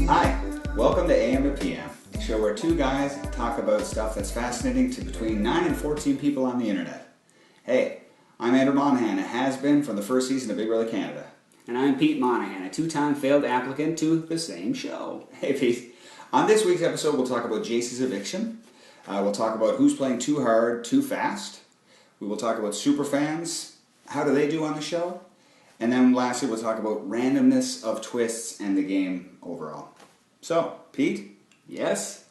Hi, welcome to AM to PM, a show where two guys talk about stuff that's fascinating to between 9 and 14 people on the internet. Hey, I'm Andrew Monahan, a has-been from the first season of Big Brother Canada. And I'm Pete Monahan, a two-time failed applicant to the same show. Hey Pete, on this week's episode we'll talk about Jace's eviction, we'll talk about who's playing too hard, too fast, we will talk about Superfans, how do they do on the show, and then lastly we'll talk about randomness of twists and the game overall. So, Pete? Yes?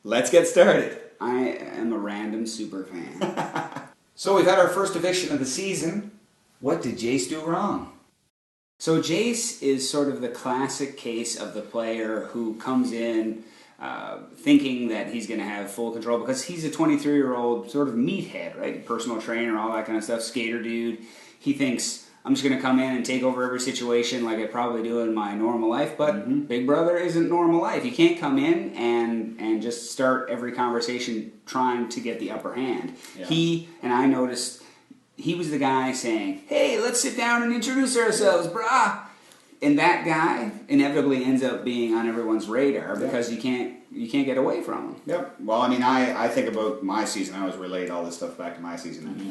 Let's get started. I am a random super fan. So we've had our first eviction of the season. What did Jace do wrong? So Jace is sort of the classic case of the player who comes in thinking that he's going to have full control because he's a 23-year-old sort of meathead, right? Personal trainer, all that kind of stuff, skater dude. He thinks, I'm just going to come in and take over every situation like I probably do in my normal life, but Big Brother isn't normal life. You can't come in and just start every conversation trying to get the upper hand. Yeah. I noticed, he was the guy saying, hey, let's sit down and introduce ourselves, brah. And that guy inevitably ends up being on everyone's radar because you can't get away from him. Yep. Well, I mean, I think about my season. I always relate all this stuff back to my season. Mm-hmm.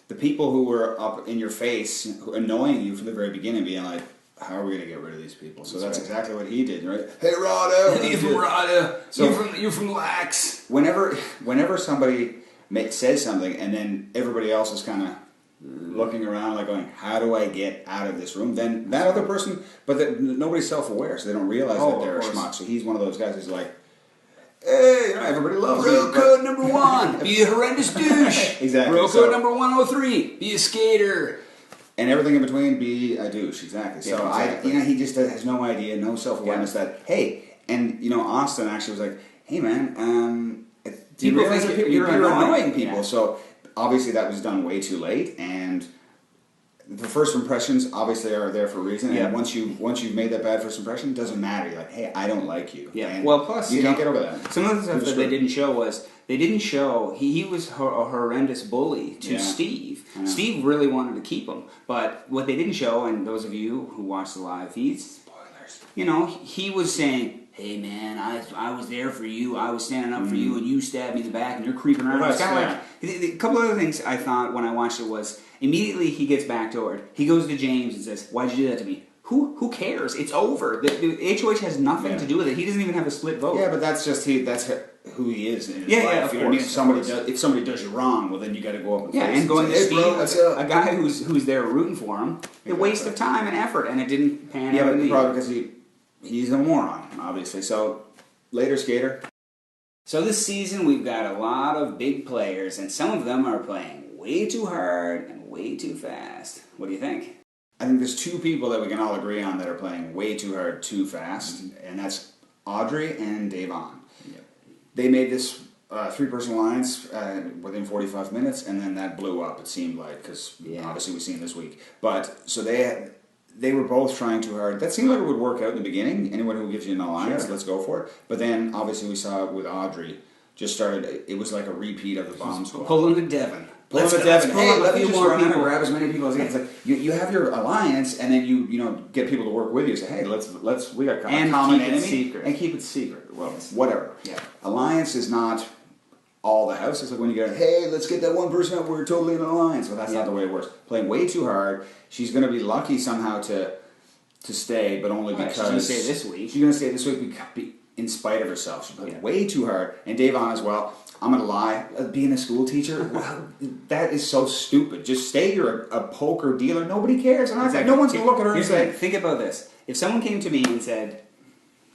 The people who were up in your face, annoying you from the very beginning, being like, how are we going to get rid of these people? So that's exactly what he did, right? Hey, Rada! You're from Rada! So you're from Lax! Whenever somebody says something and then everybody else is kind of looking around like going, how do I get out of this room? Then that other person, but nobody's self-aware, so they don't realize that they're a schmuck. So he's one of those guys who's like, hey, everybody loves me. Rule code number 1, be a horrendous douche. Exactly. Rule code number 103, be a skater. And everything in between, be a douche. Exactly. So exactly. He just has no idea, no self-awareness that, hey, and Austin actually was like, hey man, do you realize that you're annoying people? Yeah. So obviously that was done way too late, and the first impressions obviously are there for a reason. Yeah. And once you've made that bad first impression, it doesn't matter. You're like, hey, I don't like you. Yeah. And well, plus you can't get over that. Some of the stuff that they didn't show was he was a horrendous bully to Steve. Steve really wanted to keep him, but what they didn't show, and those of you who watch the live feeds, spoilers. He was saying, hey man, I was there for you, I was standing up for you, and you stabbed me in the back, and you're creeping around. A couple other things I thought when I watched it was, immediately he gets backdoored. He goes to James and says, why'd you do that to me? Who cares? It's over. The HOH has nothing to do with it. He doesn't even have a split vote. Yeah, but that's who he is in his life. Yeah, of course. If somebody does you wrong, well then you got to go up and face and going to Steve, bro, a guy who's there rooting for him, a waste of time and effort, and it didn't pan out. Yeah, but probably because he's a moron, obviously. So, later, skater. So this season we've got a lot of big players, and some of them are playing way too hard and way too fast. What do you think? I think there's two people that we can all agree on that are playing way too hard, too fast, and that's Audrey and Davon. Yep. They made this three-person alliance within 45 minutes, and then that blew up, it seemed like, because obviously we've seen this week. But, so they were both trying too hard. That seemed like it would work out in the beginning. Anyone who gives you an alliance, let's go for it. But then, obviously, we saw it with Audrey. It was like a repeat of the bomb squad. Pulling the Devon. Let's pull hey, let me just run out and grab as many people as I can. It's like, you have your alliance, and then you get people to work with you. Say, hey, we got a common enemy. Secret. And keep it secret. Well, whatever. Yeah. Alliance is not all the house. It's like when you go, hey, let's get that one person out, we're totally in an alliance. Well, that's not the way it works. Playing way too hard. She's going to be lucky somehow to stay, but only because... She's going to stay this week. She's going to stay this week in spite of herself. She played way too hard. And Davon as well. I'm going to lie. Being a school teacher, that is so stupid. Just stay. You're a poker dealer. Nobody cares. And exactly. No one's going to look at her and say... Think about this. If someone came to me and said,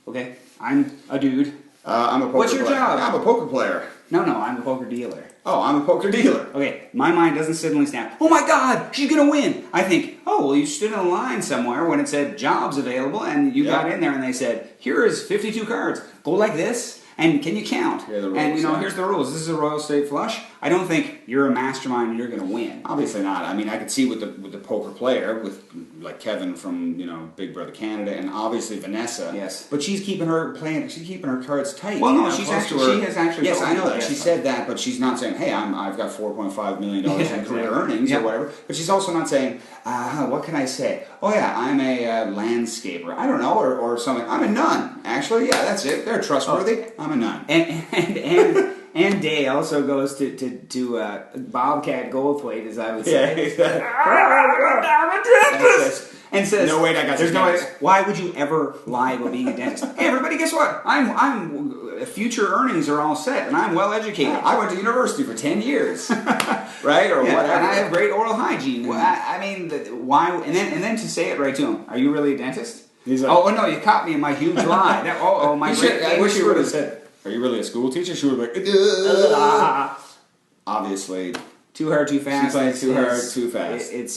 okay, I'm a dude. I'm a poker player. What's your job? I'm a poker player. No, I'm a poker dealer. Oh, I'm a poker dealer. Okay, my mind doesn't suddenly snap, oh my god, she's going to win. I think, oh, well, you stood in a line somewhere when it said jobs available, and you got in there and they said, here is 52 cards. Go like this, and can you count? Here are the rules, and, here's the rules. This is a Royal State flush. I don't think you're a mastermind and you're going to win. Obviously not. I mean, I could see with the poker player, with like Kevin from Big Brother Canada, and obviously Vanessa. Yes. But she's keeping her cards tight. Well, no, she has actually. Yes, I know that. She said that, but she's not saying, "Hey, I've got $4.5 million in career earnings or whatever." But she's also not saying, "What can I say? Oh yeah, I'm a landscaper. I don't know, or something. I'm a nun. Actually, yeah, that's it. They're trustworthy. I'm a nun." And Day also goes to Bobcat Goldthwait, as I would say. Yeah, and says, "No way, I got there's no way. Why would you ever lie about being a dentist? Hey, everybody, guess what? I'm future earnings are all set, and I'm well educated. I went to university for 10 years, right, or whatever, and I have great oral hygiene. Well, I mean, why? And then to say it right to him. Are you really a dentist? He's like, oh no, you caught me in my huge lie. My great. I wish you would have said, "Are you really a school teacher?" She would have been like, obviously. Too hard, too fast. She's playing too hard, too fast. It's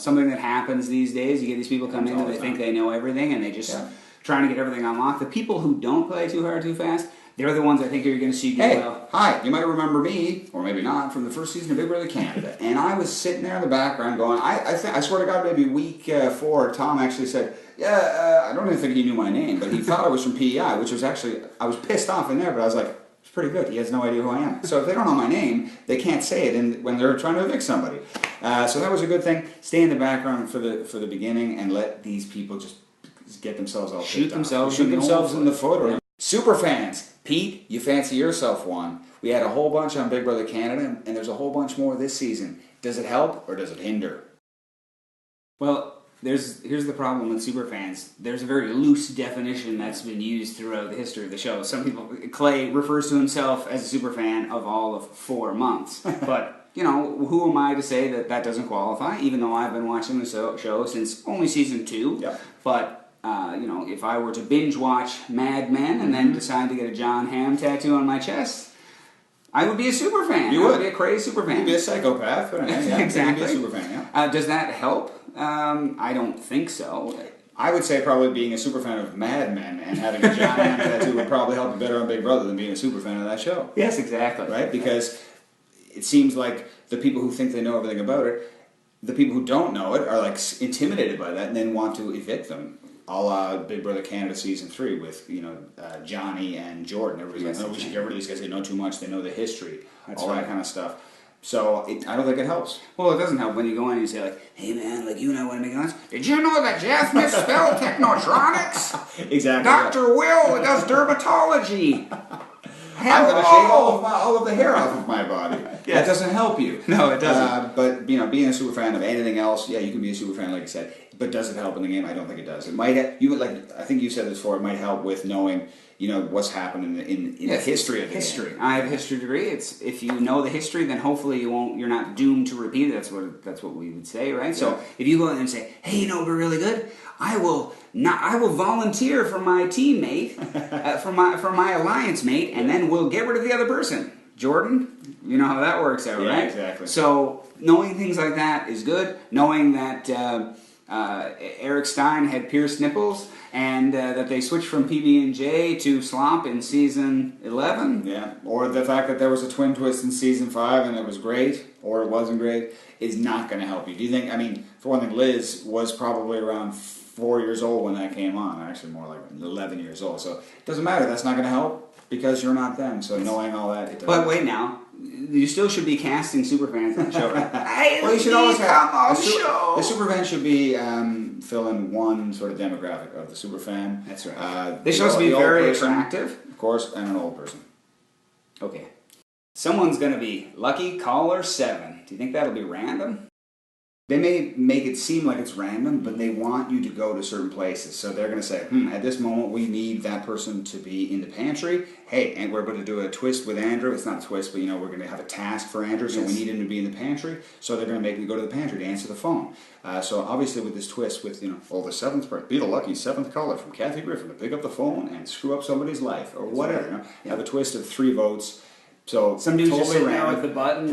something that happens these days. You get these people come in and they think they know everything, and they just trying to get everything unlocked. The people who don't play too hard, too fast, they're the ones I think you're going to see get well. Hi, you might remember me, or maybe not, from the first season of Big Brother Canada. And I was sitting there in the background going, I swear to God, maybe week 4, Tom actually said, I don't even think he knew my name, but he thought I was from PEI, which was actually, I was pissed off in there, but I was like, it's pretty good. He has no idea who I am. So if they don't know my name, they can't say it when they're trying to evict somebody. So that was a good thing. Stay in the background for the beginning and let these people just get themselves all shoot themselves in the foot. Or Superfans, Pete, you fancy yourself one. We had a whole bunch on Big Brother Canada, and there's a whole bunch more this season. Does it help or does it hinder? Well, here's the problem with Superfans. There's a very loose definition that's been used throughout the history of the show. Some people, Clay refers to himself as a superfan of all of 4 months. But, who am I to say that doesn't qualify, even though I've been watching the show since only season 2. Yep. But, if I were to binge watch Mad Men and then decide to get a John Hamm tattoo on my chest, I would be a superfan. You would. I would be a crazy superfan. You'd be a psychopath. But exactly. You'd be a superfan, yeah. Does that help? I don't think so. I would say probably being a superfan of Mad Men and having a John Hamm tattoo would probably help you better on Big Brother than being a superfan of that show. Yes, exactly. Right? Because it seems like the people who think they know everything about it, the people who don't know it are like intimidated by that and then want to evict them. A la Big Brother Canada Season 3 with, Johnny and Jordan. Everybody's like, no, we should get rid of these guys. They know too much. They know the history. That's all right. that kind of stuff. So I don't think it helps. Well, it doesn't help when you go in and you say, like, hey, man, like, you and I want to make lunch. Did you know that Jeff misspelled technotronics? Exactly. Dr. Will does dermatology. I'm going to shave all of the hair off of my body. Yes. That doesn't help you. No, it doesn't. But, being a super fan of anything else, yeah, you can be a super fan, like I said. But does it help in the game? I don't think it does. It might. I think you said this before. It might help with knowing, what's happened in the history of the game. I have a history degree. It's if you know the history, then hopefully you're not doomed to repeat it. That's what we would say, right? Yeah. So if you go in and say, hey, we're really good. I will volunteer for my teammate, for my alliance mate, and then we'll get rid of the other person. Jordan, you know how that works out, right? Yeah, exactly. So knowing things like that is good. Knowing that Eric Stein had pierced nipples, and that they switched from PB&J to Slop in season 11. Yeah, or the fact that there was a twin twist in season 5 and it was great, or it wasn't great, is not going to help you. Do you think? I mean, for one thing, Liz was probably around 4 years old when that came on. Actually, more like 11 years old. So it doesn't matter. That's not going to help because you're not them. So knowing all that, it doesn't. But wait now. You still should be casting superfans on the show, right? Well, you should always have the superfan should be fill in one sort of demographic of the superfan. That's right. They should also be very attractive, of course, and an old person. Okay. Someone's going to be lucky caller 7. Do you think that'll be random? They may make it seem like it's random, but they want you to go to certain places. So they're going to say, at this moment, we need that person to be in the pantry. Hey, and we're going to do a twist with Andrew. It's not a twist, but, we're going to have a task for Andrew, so we need him to be in the pantry. So they're going to make me go to the pantry to answer the phone. So obviously with this twist with, the 7th person, be the lucky 7th caller from Kathy Griffin to pick up the phone and screw up somebody's life or whatever. You have a twist of 3 votes. So some dude's totally just sitting there with the button.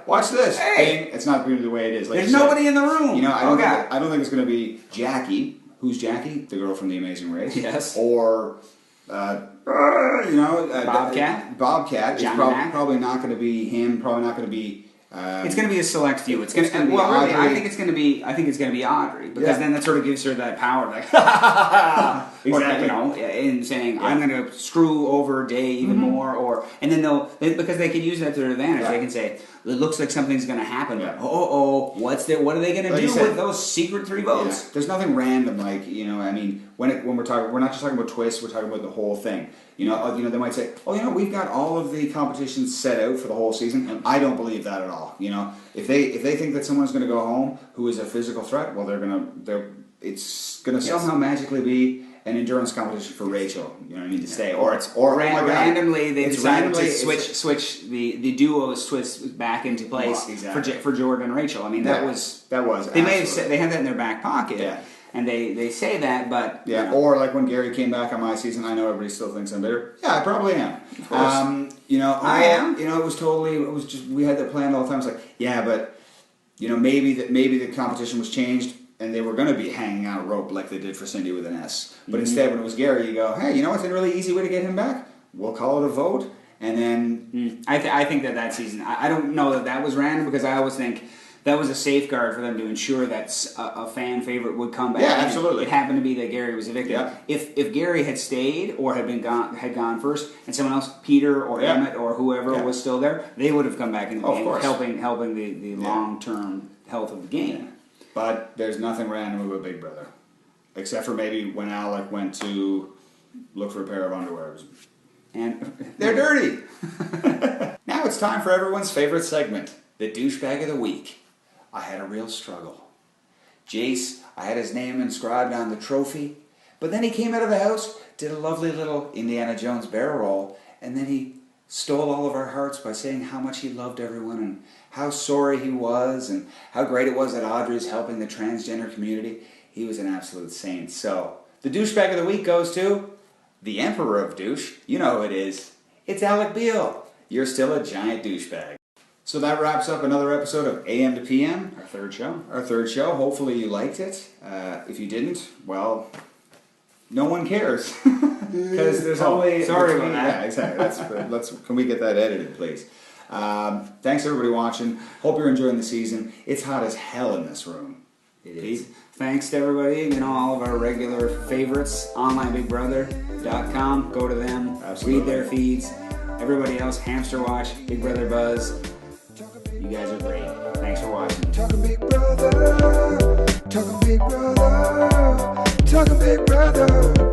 Watch this. Hey, it's not really the way it is. Like there's nobody in the room. I don't think it's going to be Jackie. Who's Jackie? The girl from The Amazing Race. Yes. Or Bobcat is Johnny Mac. probably not going to be him. Probably not going to be. It's going to be a select few. It's going to be Audrey. I think it's going to be Audrey because then that sort of gives her that power, like Exactly. in saying I'm going to screw over Day even more, and then because they can use that to their advantage. They can say it looks like something's going to happen. Yeah. What are they going to do with those secret 3 votes? Yeah. There's nothing random like I mean when we're talking, we're not just talking about twists. We're talking about the whole thing. They might say, we've got all of the competitions set out for the whole season, and I don't believe that at all. If they think that someone's going to go home who is a physical threat, well, it's going to somehow magically be an endurance competition for Rachel. To stay, or randomly they decided to switch the duos twist back into place for Jordan and Rachel. I mean that was they may have said they had that in their back pocket. Yeah. And they say that, but or like when Gary came back on my season, I know everybody still thinks I'm bitter. Yeah, I probably am. Of course. I am. It was just we had that plan all the time. It's like, but maybe the competition was changed and they were going to be hanging out a rope like they did for Cindy with an S. But instead, when it was Gary, you go, hey, what's a really easy way to get him back? We'll call it a vote, and then I think that season I don't know that was random because I always think. That was a safeguard for them to ensure that a fan favorite would come back. Yeah, absolutely. It happened to be that Gary was evicted. Yeah. If Gary had stayed or had gone first, and someone else, Peter or Emmett or whoever was still there, they would have come back in the game, helping the long-term health of the game. Yeah. But there's nothing random about Big Brother, except for maybe when Alec went to look for a pair of underwear. And they're dirty. Now it's time for everyone's favorite segment, the Douchebag of the Week. I had a real struggle. Jace, I had his name inscribed on the trophy, but then he came out of the house, did a lovely little Indiana Jones barrel roll, and then he stole all of our hearts by saying how much he loved everyone and how sorry he was and how great it was that Audrey's helping the transgender community. He was an absolute saint. So, the Douchebag of the Week goes to the Emperor of Douche. You know who it is. It's Alec Beal. You're still a giant douchebag. So that wraps up another episode of AM to PM. Our third show. Hopefully you liked it. If you didn't, well, no one cares. Because there's only... Sorry about that. Yeah, exactly. Can we get that edited, please? Thanks everybody watching. Hope you're enjoying the season. It's hot as hell in this room. It is. Thanks to everybody, all of our regular favorites, onlinebigbrother.com. Go to them, read their feeds. Everybody else, Hamster Watch, Big Brother Buzz. You guys are great. Thanks for watching. Talking Big Brother, talking Big Brother, talking Big Brother.